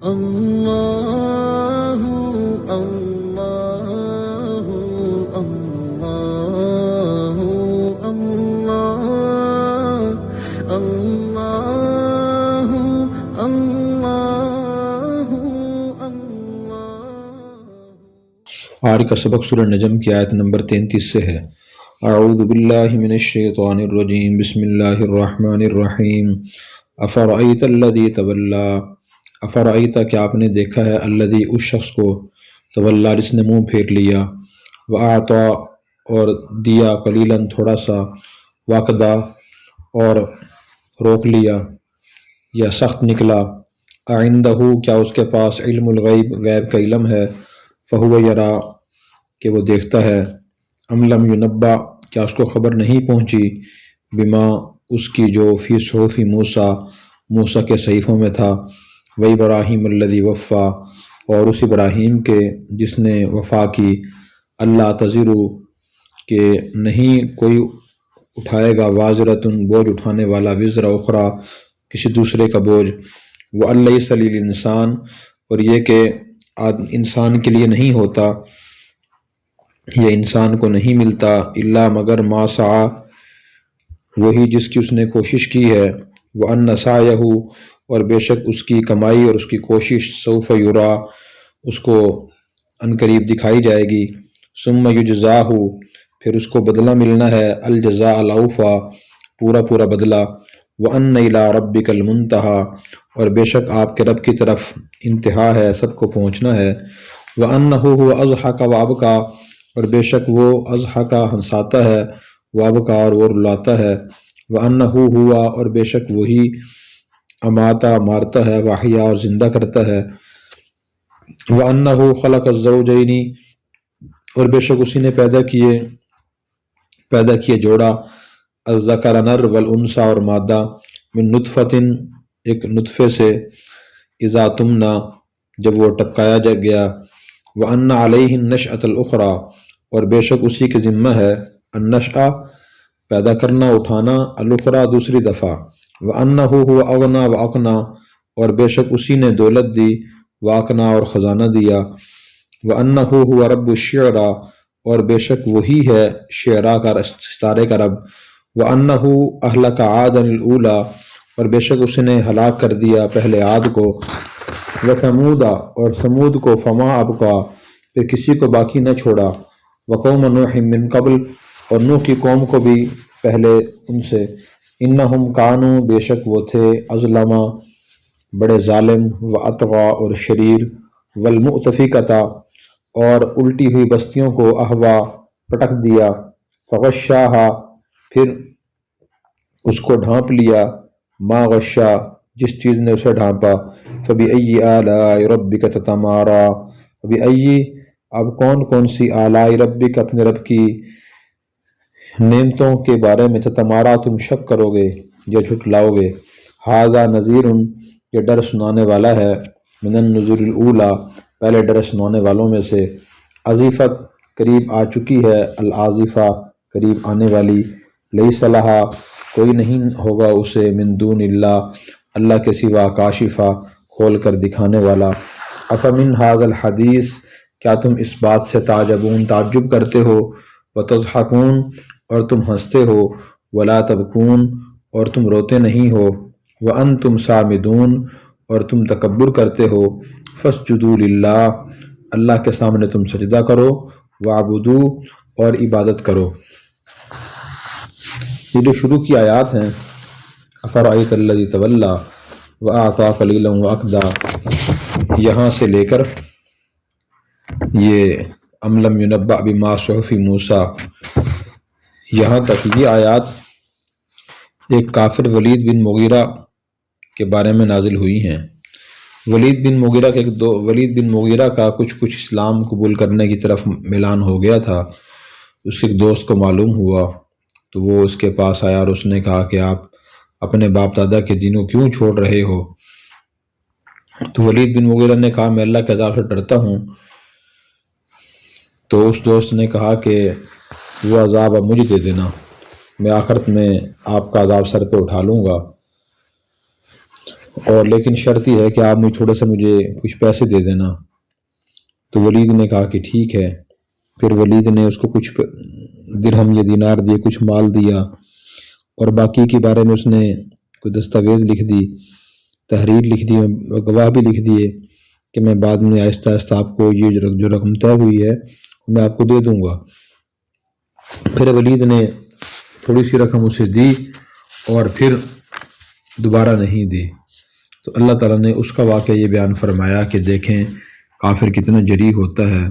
اللہ اللہ اللہ اللہ اللہ اللہ اللہ۔ آج کا سبق سورہ نجم کی آیت نمبر 33 سے ہے۔ اعوذ باللہ من الشیطان الرجیم، بسم اللہ الرحمن الرحیم۔ افرأیت الذی تولی، افرأیت کیا آپ نے دیکھا ہے، الذی اس شخص کو، تولی جس نے منہ پھیر لیا، وأعطی اور دیا، قلیلا تھوڑا سا، وأکدی اور روک لیا یا سخت نکلا، اعندہ کیا اس کے پاس علم الغیب غیب کا علم ہے، فہو یرا کہ وہ دیکھتا ہے، ام لم ینبأ کیا اس کو خبر نہیں پہنچی، بما اس کی جو فی صحف موسیٰ موسیٰ کے صحیفوں میں تھا، وابراہیم الذی وفا اور اس ابراہیم کے جس نے وفا کی، اللہ تزر کہ نہیں کوئی اٹھائے گا، وازرۃ بوجھ اٹھانے والا، وزر اخرى کسی دوسرے کا بوجھ، وان لیس للانسان اور یہ کہ انسان کے لیے نہیں ہوتا، یہ انسان کو نہیں ملتا، الا مگر ما سعی وہی جس کی اس نے کوشش کی ہے، وان سعیہ اور بے شک اس کی کمائی اور اس کی کوشش، سوف یری اس کو عنقریب دکھائی جائے گی، ثم یجزاہ پھر اس کو بدلہ ملنا ہے، الجزاء الاوفی پورا پورا بدلہ، وان الی ربک المنتہی اور بے شک آپ کے رب کی طرف انتہا ہے، سب کو پہنچنا ہے، وانہ هو اضحک وابکی اور بے شک وہ اضحک ہنساتا ہے، وابکی اور وہ رلاتا ہے، وانہ ہوا اور بے شک وہی اماتا مارتا ہے، واحیا اور زندہ کرتا ہے، وانہ خلق الزوجین اور بے شک اسی نے پیدا کیے جوڑا، الذکر نر والانثی اور مادہ، من نطفۃ ایک نطفے سے، اذا تمنی جب وہ ٹپکایا گیا، وان علیہ النشأۃ الاخری اور بے شک اسی کے ذمہ ہے، النشأۃ پیدا کرنا اٹھانا، الاخری دوسری دفعہ، وانہ هو اغنی واقنی اور بے شک اسی نے دولت دی، واقنی اور خزانہ دیا، وانہ هو رب الشعراء اور بے شک وہی ہے شعراء کا ستارے کا رب، وانہ اہلک عادا الاولی اور بے شک اس نے ہلاک کر دیا پہلے عاد کو، وثمود اور سمود کو، فما ابقی پھر کسی کو باقی نہ چھوڑا، وقوم نوح من قبل اور نوح کی قوم کو بھی پہلے ان سے، انہم کانوا بے شک وہ تھے، اظلم بڑے ظالم، واطغی اور شریر، والمؤتفکۃ اور الٹی ہوئی بستیوں کو، اہوا پٹک دیا، فغشاہا پھر اس کو ڈھانپ لیا، ما غشا جس چیز نے اسے ڈھانپا، فبأی آلاء ربک تتماری فبأی اب کون کون سی آلاء ربک اپنے رب کی نعمتوں کے بارے میں، تتماری تم شک کرو گے یا جھٹلاؤ گے، ھذا نذیر یہ ڈر سنانے والا ہے، من النذر الاولی پہلے ڈر سنانے والوں میں سے، ازفت قریب آ چکی ہے، الازفہ قریب آنے والی، لیس لہا کوئی نہیں ہوگا اسے، من دون اللہ اللہ کے سوا، کاشفہ کھول کر دکھانے والا، افمن ھذا الحدیث کیا تم اس بات سے تعجبون تعجب کرتے ہو، وتضحکون اور تم ہنستے ہو، ولا تبکون اور تم روتے نہیں ہو، وانتم سامدون اور تم تکبر کرتے ہو، فاسجدوا للہ اللہ کے سامنے تم سجدہ کرو، واعبدوا اور عبادت کرو۔ یہ جو شروع کی آیات ہیں، افرأیت الذی تولی واعطی قلیلا واکدی، یہاں سے لے کر یہ ام لم ینبأ بما صحف موسیٰ یہاں تک، یہ آیات ایک کافر ولید بن مغیرہ کے بارے میں نازل ہوئی ہیں۔ ولید بن مغیرہ کا کچھ اسلام قبول کرنے کی طرف میلان ہو گیا تھا، اس کے ایک دوست کو معلوم ہوا تو وہ اس کے پاس آیا اور اس نے کہا کہ آپ اپنے باپ دادا کے دینوں کیوں چھوڑ رہے ہو؟ تو ولید بن مغیرہ نے کہا میں اللہ کے عذاب سے ڈرتا ہوں۔ تو اس دوست نے کہا کہ وہ عذاب اب مجھے دے دینا، میں آخرت میں آپ کا عذاب سر پہ اٹھا لوں گا۔ اور لیکن شرط یہ ہے کہ آپ تھوڑا سا مجھے کچھ پیسے دے دینا۔ تو ولید نے کہا کہ ٹھیک ہے۔ پھر ولید نے اس کو کچھ درہم یا دینار دیے، کچھ مال دیا، اور باقی کے بارے میں اس نے کوئی دستاویز لکھ دی، تحریر لکھ دی، گواہ بھی لکھ دیے کہ میں بعد میں آہستہ آہستہ آپ کو یہ جو رقم طے ہوئی ہے میں آپ کو دے دوں گا۔ پھر ولید نے تھوڑی سی رقم اسے دی اور پھر دوبارہ نہیں دی۔ تو اللہ تعالیٰ نے اس کا واقعہ یہ بیان فرمایا کہ دیکھیں کافر کتنا جری ہوتا ہے۔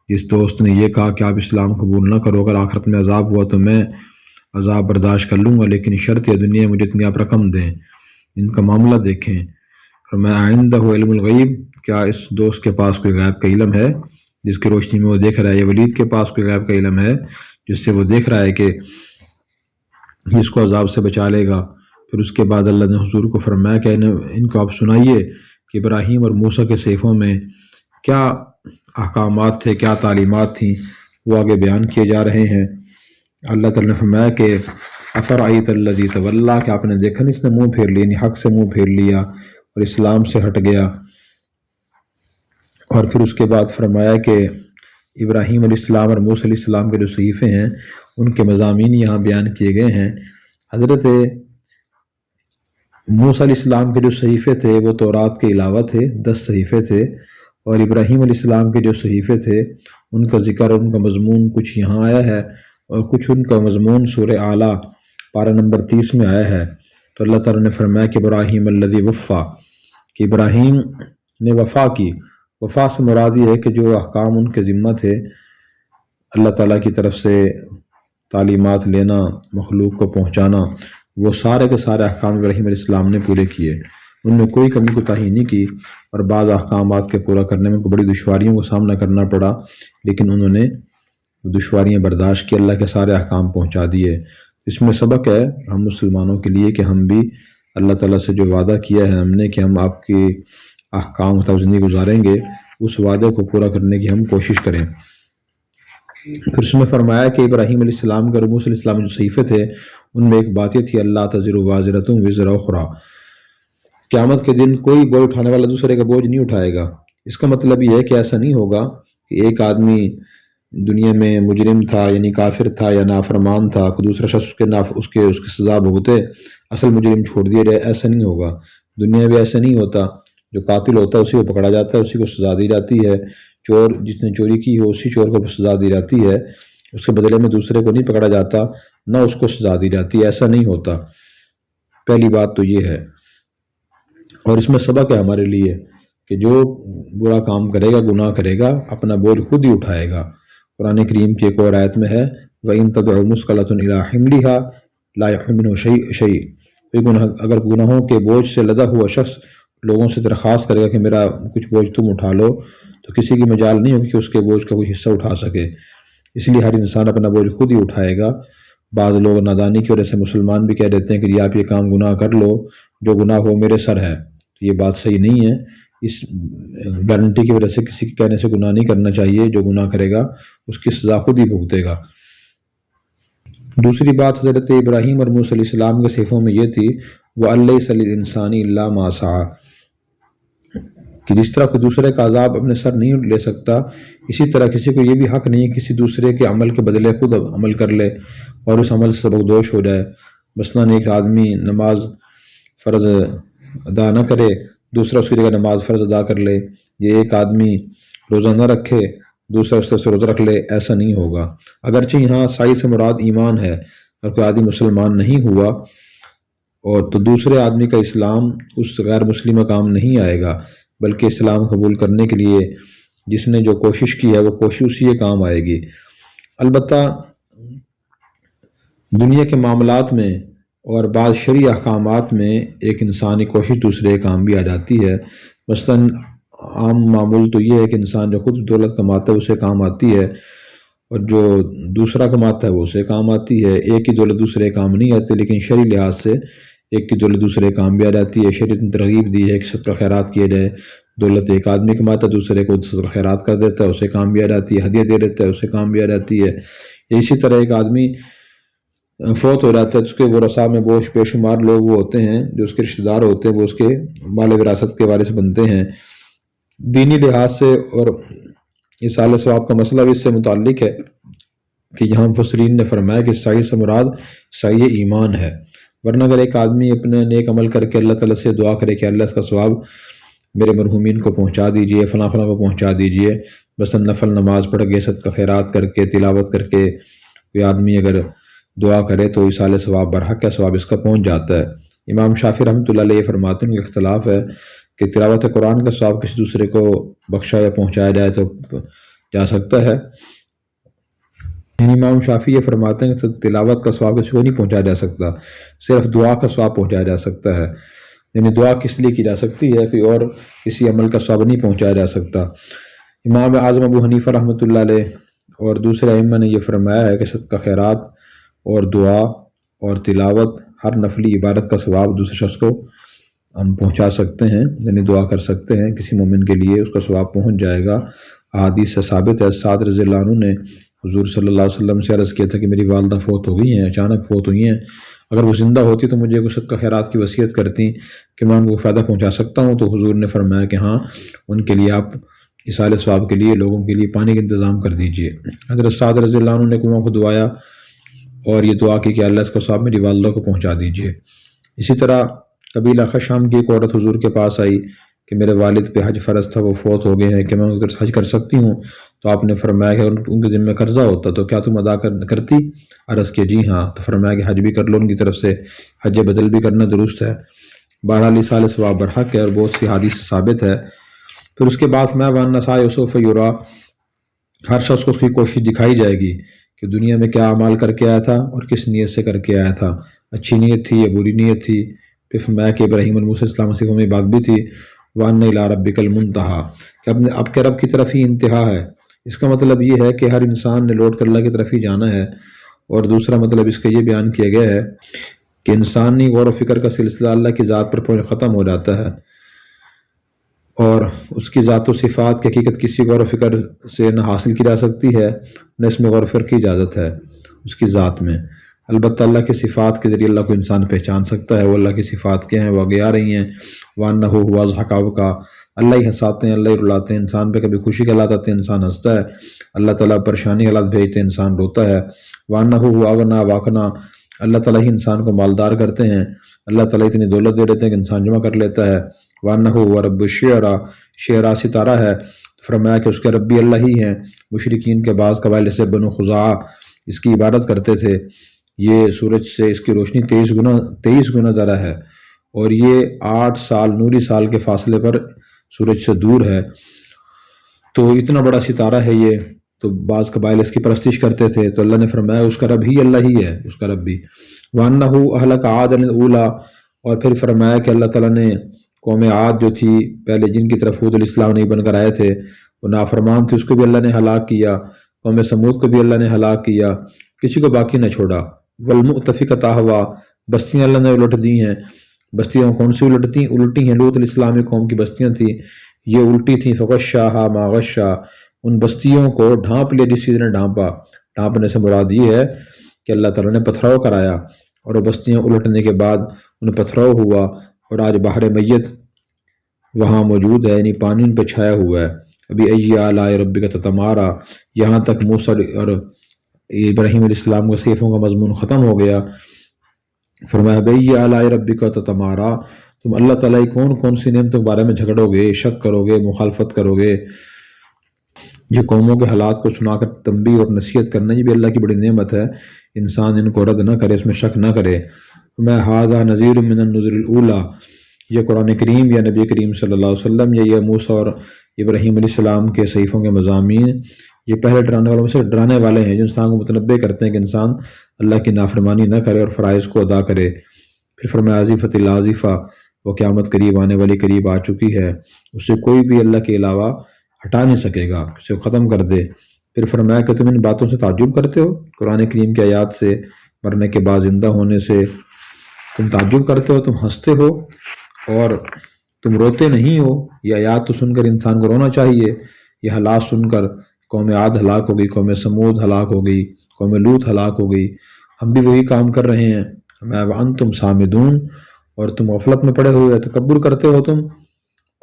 جس دوست نے یہ کہا کہ آپ اسلام قبول نہ کرو، اگر آخرت میں عذاب ہوا تو میں عذاب برداشت کر لوں گا، لیکن شرط ہے دنیا میں مجھے اتنی آپ رقم دیں۔ ان کا معاملہ دیکھیں۔ فرمایا عندہ علم الغیب، کیا اس دوست کے پاس کوئی غیب کا علم ہے جس کی روشنی میں وہ دیکھ رہا ہے؟ یا ولید کے پاس کوئی غیب کا علم ہے جس سے وہ دیکھ رہا ہے کہ اس کو عذاب سے بچا لے گا؟ پھر اس کے بعد اللہ نے حضور کو فرمایا کہ ان کو آپ سنائیے کہ ابراہیم اور موسیٰ کے صحیفوں میں کیا احکامات تھے، کیا تعلیمات تھیں، وہ آگے بیان کیے جا رہے ہیں۔ اللہ تعالیٰ نے فرمایا کہ افرأیت الذی تولی، کہ آپ نے دیکھا نہیں اس نے منہ پھیر لیا، یعنی حق سے منہ پھیر لیا اور اسلام سے ہٹ گیا۔ اور پھر اس کے بعد فرمایا کہ ابراہیم علیہ السلام اور موسیٰ علیہ السلام کے جو صحیفے ہیں ان کے مضامین یہاں بیان کیے گئے ہیں۔ حضرت موسیٰ علیہ السلام کے جو صحیفے تھے وہ تورات کے علاوہ تھے، 10 صحیفے تھے، اور ابراہیم علیہ السلام کے جو صحیفے تھے ان کا ذکر اور ان کا مضمون کچھ یہاں آیا ہے، اور کچھ ان کا مضمون سورہ اعلیٰ پارہ نمبر 30 میں آیا ہے۔ تو اللہ تعالیٰ نے فرمایا کہ ابراہیم الذی وفا، کہ ابراہیم نے وفا کی۔ وفا سے مراد یہ ہے کہ جو احکام ان کے ذمہ تھے اللہ تعالیٰ کی طرف سے تعلیمات لینا، مخلوق کو پہنچانا، وہ سارے کے سارے احکام ابراہیم علیہ السلام نے پورے کیے، ان میں کوئی کمی کوتاہی نہیں کی، اور بعض احکامات کے پورا کرنے میں بڑی دشواریوں کا سامنا کرنا پڑا، لیکن انہوں نے دشواریاں برداشت کی، اللہ کے سارے احکام پہنچا دیے۔ اس میں سبق ہے ہم مسلمانوں کے لیے کہ ہم بھی اللہ تعالیٰ سے جو وعدہ کیا ہے ہم نے کہ ہم آپ کی احکام تک زندگی گزاریں گے، اس وعدے کو پورا کرنے کی ہم کوشش کریں۔ پھر اس میں فرمایا کہ ابراہیم علیہ السلام کے اور موسیٰ علیہ السلام جو صحیفے تھے ان میں ایک بات یہ تھی، اللہ تزر وازرۃ وزر اخری، قیامت کے دن کوئی بوجھ اٹھانے والا دوسرے کا بوجھ نہیں اٹھائے گا۔ اس کا مطلب یہ ہے کہ ایسا نہیں ہوگا کہ ایک آدمی دنیا میں مجرم تھا، یعنی کافر تھا یا نافرمان تھا، کوئی دوسرا شخص اس کی سزا بھگتے، اصل مجرم چھوڑ دیا جائے، ایسا نہیں ہوگا۔ دنیا میں ایسا نہیں ہوتا، جو قاتل ہوتا ہے اسی کو پکڑا جاتا ہے، اسی کو سزا دی جاتی ہے، چور جس نے چوری کی ہو اسی چور کو سزا دی جاتی ہے، اس کے بدلے میں دوسرے کو نہیں پکڑا جاتا، نہ اس کو سزا دی جاتی ہے، ایسا نہیں ہوتا۔ پہلی بات تو یہ ہے، اور اس میں سبق ہے ہمارے لیے کہ جو برا کام کرے گا، گناہ کرے گا، اپنا بوجھ خود ہی اٹھائے گا۔ قرآن کریم کی ایک اور آیت میں ہے وَإِن تَدْعُ مُثْقَلَةٌ إِلَىٰ حِمْلِهَا لَا يَحْمِلُهُ شَيْءٌ، اگر گناہوں کے بوجھ سے لدا ہوا شخص لوگوں سے درخواست کرے گا کہ میرا کچھ بوجھ تم اٹھا لو، تو کسی کی مجال نہیں ہوگی کہ اس کے بوجھ کا کوئی حصہ اٹھا سکے۔ اس لیے ہر انسان اپنا بوجھ خود ہی اٹھائے گا۔ بعض لوگ نادانی کی وجہ سے مسلمان بھی کہہ دیتے ہیں کہ آپ یہ کام گناہ کر لو، جو گناہ ہو میرے سر ہے، تو یہ بات صحیح نہیں ہے۔ اس گارنٹی کی وجہ سے کسی کے کہنے سے گناہ نہیں کرنا چاہیے، جو گناہ کرے گا اس کی سزا خود ہی بھگتے گا۔ دوسری بات حضرت ابراہیم اور موسیٰ علیہ السلام کے صحیفوں میں یہ تھی وَأَلَّيْسَ لِلْإِنسَانِ إِلَّا مَا سَعَىٰ، کہ جس طرح کوئی دوسرے کا عذاب اپنے سر نہیں لے سکتا، اسی طرح کسی کو یہ بھی حق نہیں ہے کسی دوسرے کے عمل کے بدلے خود عمل کر لے اور اس عمل سے سبکدوش ہو جائے۔ مثلاً ایک آدمی نماز فرض ادا نہ کرے، دوسرا اس کی جگہ نماز فرض ادا کر لے، یہ ایک آدمی روزہ نہ رکھے، دوسرا اس طرح سے روزہ رکھ لے، ایسا نہیں ہوگا۔ اگرچہ یہاں سائی سے مراد ایمان ہے، اگر کوئی آدمی مسلمان نہیں ہوا اور تو دوسرے آدمی کا اسلام اس غیر مسلم کام نہیں آئے گا، بلکہ اسلام قبول کرنے کے لیے جس نے جو کوشش کی ہے وہ کوشش اسی کے کام آئے گی۔ البتہ دنیا کے معاملات میں اور بعض شرعی احکامات میں ایک انسانی کوشش دوسرے کام بھی آ جاتی ہے۔ مثلاً عام معمول تو یہ ہے کہ انسان جو خود دولت کماتا ہے اسے کام آتی ہے، اور جو دوسرا کماتا ہے وہ اسے کام آتی ہے۔ ایک کی دولت دوسرے کام نہیں آتی، لیکن شرعی لحاظ سے ایک کی دولت دوسرے کام بھی آ جاتی ہے۔ شریعت نے ترغیب دی ہے کہ صدقہ خیرات کیے جائے، دولت ایک آدمی کماتا ہے دوسرے کو صدقہ خیرات کر دیتا ہے، اسے کام بھی آ جاتی ہے، ہدیہ دے دیتا ہے، اسے کام بھی آ جاتی ہے۔ اسی طرح ایک آدمی فوت ہو جاتا ہے تو اس کے ورثاء میں بے شمار لوگ وہ ہوتے ہیں جو اس کے رشتہ دار ہوتے ہیں، وہ اس کے مال وراثت کے وارث بنتے ہیں۔ دینی لحاظ سے اور ایصال ثواب کا مسئلہ بھی اس سے متعلق ہے کہ یہاں مفسرین نے فرمایا کہ سعی سے مراد سعی ایمان ہے، ورنہ اگر ایک آدمی اپنے نیک عمل کر کے اللہ تعالیٰ سے دعا کرے کہ اللہ اس کا ثواب میرے مرحومین کو پہنچا دیجئے، فلاں فلاں کو پہنچا دیجئے، بس نفل نماز پڑھ کے صدقہ خیرات کر کے تلاوت کر کے کوئی آدمی اگر دعا کرے تو ایصال ثواب برحق ہے، ثواب اس کا پہنچ جاتا ہے۔ امام شافعی رحمۃ اللہ علیہ فرماتے ہیں کہ اختلاف ہے کہ تلاوت قرآن کا ثواب کسی دوسرے کو بخشا یا پہنچایا جائے تو جا سکتا ہے، یعنی امام شافعی یہ فرماتے ہیں کہ تلاوت کا ثواب کسی کو نہیں پہنچایا جا سکتا، صرف دعا کا ثواب پہنچایا جا سکتا ہے، یعنی دعا کس لیے کی جا سکتی ہے، کوئی اور کسی عمل کا ثواب نہیں پہنچایا جا سکتا۔ امام اعظم ابو حنیفہ رحمۃ اللہ علیہ اور دوسرے ائمہ نے یہ فرمایا ہے کہ صدقہ خیرات اور دعا اور تلاوت ہر نفلی عبادت کا ثواب دوسرے شخص کو ہم پہنچا سکتے ہیں، یعنی دعا کر سکتے ہیں کسی مومن کے لیے، اس کا ثواب پہنچ جائے گا۔ احادیث سے ثابت ہے، سعد رضی اللہ عنہ نے حضور صلی اللہ علیہ وسلم سے عرض کیا تھا کہ میری والدہ فوت ہو گئی ہیں، اچانک فوت ہوئی ہیں، اگر وہ زندہ ہوتی تو مجھے صدقہ خیرات کی وصیت کرتی کہ میں ان کو فائدہ پہنچا سکتا ہوں، تو حضور نے فرمایا کہ ہاں ان کے لیے آپ ایصال ثواب کے لیے لوگوں کے لیے پانی کا انتظام کر دیجئے۔ حضرت سعد رضی اللہ عنہ نے کنواں کو دعایا اور یہ دعا کی کہ اللہ اس کا ثواب میری والدہ کو پہنچا دیجئے۔ اسی طرح قبیلہ خشام کی ایک عورت حضور کے پاس آئی کہ میرے والد پہ حج فرض تھا، وہ فوت ہو گئے ہیں، کہ میں ان کی طرف حج کر سکتی ہوں؟ تو آپ نے فرمایا کہ ان کے ذمہ قرضہ ہوتا تو کیا تم ادا کرتی؟ عرض کہ جی ہاں، تو فرمایا کہ حج بھی کر لو ان کی طرف سے، حج بدل بھی کرنا درست ہے۔ بہرحال ایصال ثواب برحق ہے اور بہت سی حدیث سے ثابت ہے۔ پھر اس کے بعد میں وان نساء یوسف یورا، ہر شخص کو اس کی کوشش دکھائی جائے گی کہ دنیا میں کیا اعمال کر کے آیا تھا اور کس نیت سے کر کے آیا تھا، اچھی نیت تھی یا بری نیت تھی۔ پھر فرمایا کہ ابراہیم الموسیٰ السلام صفوں میں بات بھی تھی، وَأَنَّ إِلَىٰ رَبِّكَ الْمُنتَهَىٰ، کہ اب کے رب کی طرف ہی انتہا ہے۔ اس کا مطلب یہ ہے کہ ہر انسان نے لوٹ کر اللہ کی طرف ہی جانا ہے، اور دوسرا مطلب اس کا یہ بیان کیا گیا ہے کہ انسانی غور و فکر کا سلسلہ اللہ کی ذات پر ختم ہو جاتا ہے، اور اس کی ذات و صفات کی حقیقت کسی غور و فکر سے نہ حاصل کی جا سکتی ہے، نہ اس میں غور و فکر کی اجازت ہے اس کی ذات میں۔ البتہ اللہ کی صفات کے ذریعے اللہ کو انسان پہچان سکتا ہے۔ وہ اللہ کی صفات کیا ہیں، وہ آگے آ رہی ہیں۔ وَأَنَّهُ هُوَ أَضْحَكَ وَأَبْكَىٰ، اللہ ہی ہنساتے ہیں، اللہ ہی رلاتے ہیں، انسان پہ کبھی خوشی کے حالات آتے ہیں انسان ہنستا ہے، اللہ تعالیٰ پریشانی حالات بھیجتے ہیں انسان روتا ہے۔ وَأَنَّهُ هُوَ أَغْنَىٰ وَأَقْنَىٰ، اللہ تعالیٰ ہی انسان کو مالدار کرتے ہیں، اللہ تعالیٰ اتنی دولت دے دیتے ہیں کہ انسان جمع کر لیتا ہے۔ وَأَنَّهُ هُوَ رَبُّ الشِّعْرَىٰ، شعرا ستارہ ہے، فرمایا کہ اس کے رب بھی اللہ ہی ہیں۔ مشرکین کے بعض قبائل سے بنو خزاعہ اس کی عبادت کرتے تھے، یہ سورج سے اس کی روشنی 23 گنا زیادہ ہے، اور یہ 8 سال نوری سال کے فاصلے پر سورج سے دور ہے، تو اتنا بڑا ستارہ ہے یہ، تو بعض قبائل اس کی پرستش کرتے تھے، تو اللہ نے فرمایا اس کا رب ہی اللہ ہی ہے، اس کا رب بھی۔ وَأَنَّهُ أَهْلَكَ عَادًا الْأُولَىٰ، اور پھر فرمایا کہ اللہ تعالیٰ نے قوم عاد جو تھی پہلے، جن کی طرف حود علیہ السلام نہیں بن کر آئے تھے، وہ نافرمان تھے، اس کو بھی اللہ نے ہلاک کیا۔ قوم سمود کو بھی اللہ نے ہلاک کیا، کسی کو باقی نہ چھوڑا۔ وَالْمُؤْتَفِكَةَ أَهْوَىٰ، بستیاں اللہ نے الٹ دی ہیں۔ بستیاں کون سی الٹی ہیں؟ لوط علیہ السلام قوم کی بستیاں تھیں، یہ الٹی تھیں۔ فَغَشَّاهَا مَا غَشَّا، ان بستیوں کو ڈھانپ لیا جس چیز نے ڈھانپا۔ ڈھانپنے سے مراد یہ ہے کہ اللہ تعالیٰ نے پتھراؤ کرایا، اور وہ بستیاں الٹنے کے بعد ان پتھراؤ ہوا، اور آج بحر میت وہاں موجود ہے، یعنی پانی ان پہ چھایا ہوا ہے۔ ابھی أَيِّ آلَاءِ رَبِّكَ تَتَمَارَىٰ، یہاں تک موسیٰ اور ابراہیم علیہ السلام کے صحیفوں کا مضمون ختم ہو گیا۔ فرمایا بَأَيِّ آلَاءِ رَبِّكَ تَتَمَارَىٰ، تم اللہ تعالیٰ کون کون سی نعمتوں کے بارے میں جھگڑو گے، شک کرو گے، مخالفت کرو گے۔ یہ قوموں کے حالات کو سنا کر تنبیہ اور نصیحت کرنا، یہ بھی اللہ کی بڑی نعمت ہے، انسان ان کو رد نہ کرے، اس میں شک نہ کرے۔ میں هَٰذَا نَذِيرٌ مِّنَ النُّذُرِ الْأُولَىٰ، یہ قرآن کریم یا نبی کریم صلی اللہ علیہ وسلم یا یہ موسیٰ اور ابراہیم علیہ السلام کے صحیفوں کے مضامین، یہ پہلے ڈرانے والوں میں سے ڈرانے والے ہیں، جو انسان کو متنبع کرتے ہیں کہ انسان اللہ کی نافرمانی نہ کرے اور فرائض کو ادا کرے۔ پھر فرمایا عازفۃ العازفہ، وہ قیامت قریب آنے والی قریب آ چکی ہے، اسے کوئی بھی اللہ کے علاوہ ہٹا نہیں سکے گا، اسے ختم کر دے۔ پھر فرمایا کہ تم ان باتوں سے تعجب کرتے ہو، قرآن کریم کی آیات سے، مرنے کے بعد زندہ ہونے سے تم تعجب کرتے ہو، تم ہنستے ہو اور تم روتے نہیں ہو۔ یہ آیات تو سن کر انسان کو رونا چاہیے، یہ حالات سن کر۔ قوم عاد ہلاک ہو گئی، قوم سمود ہلاک ہو گئی، قوم لوط ہلاک ہو گئی، ہم بھی وہی کام کر رہے ہیں. میں وانتم سامدون، اور تم غفلت میں پڑے ہوئے تکبر کرتے ہو تم،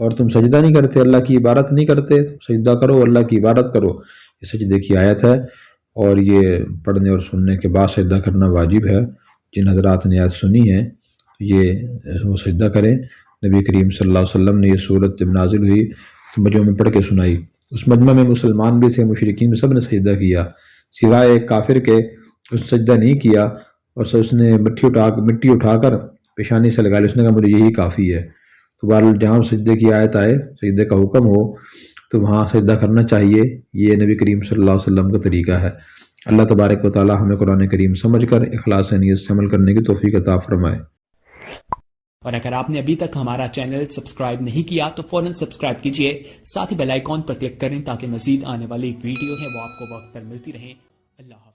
اور تم سجدہ نہیں کرتے، اللہ کی عبادت نہیں کرتے. سجدہ کرو، اللہ کی عبادت کرو. یہ سجدے کی آیت ہے، اور یہ پڑھنے اور سننے کے بعد سجدہ کرنا واجب ہے. جن حضرات نے آیت سنی ہے یہ وہ سجدہ کریں. نبی کریم صلی اللہ علیہ وسلم نے یہ صورت جب نازل ہوئی تو مجمع میں پڑھ کے سنائی. اس مجمع میں مسلمان بھی تھے، مشرکین بھی، سب نے سجدہ کیا سوائے ایک کافر کے. اس سجدہ نہیں کیا، اور اس نے مٹی اٹھا کر پیشانی سے لگا لی. اس نے کہا مجھے یہی کافی ہے. تو بہرحال جہاں سجدے کی آیت آئے، سجدے کا حکم ہو، تو وہاں سجدہ کرنا چاہیے. یہ نبی کریم صلی اللہ علیہ وسلم کا طریقہ ہے. اللہ تبارک و تعالی ہمیں قرآن کریم سمجھ کر اخلاص نیت سے عمل کرنے کی توفیق عطا فرمائے. اور اگر آپ نے ابھی تک ہمارا چینل سبسکرائب نہیں کیا تو فوراً سبسکرائب کیجئے، ساتھ ہی بیل آئیکن پر کلک کریں تاکہ مزید آنے والی ویڈیو ہیں وہ آپ کو وقت پر ملتی رہیں. اللہ حافظ.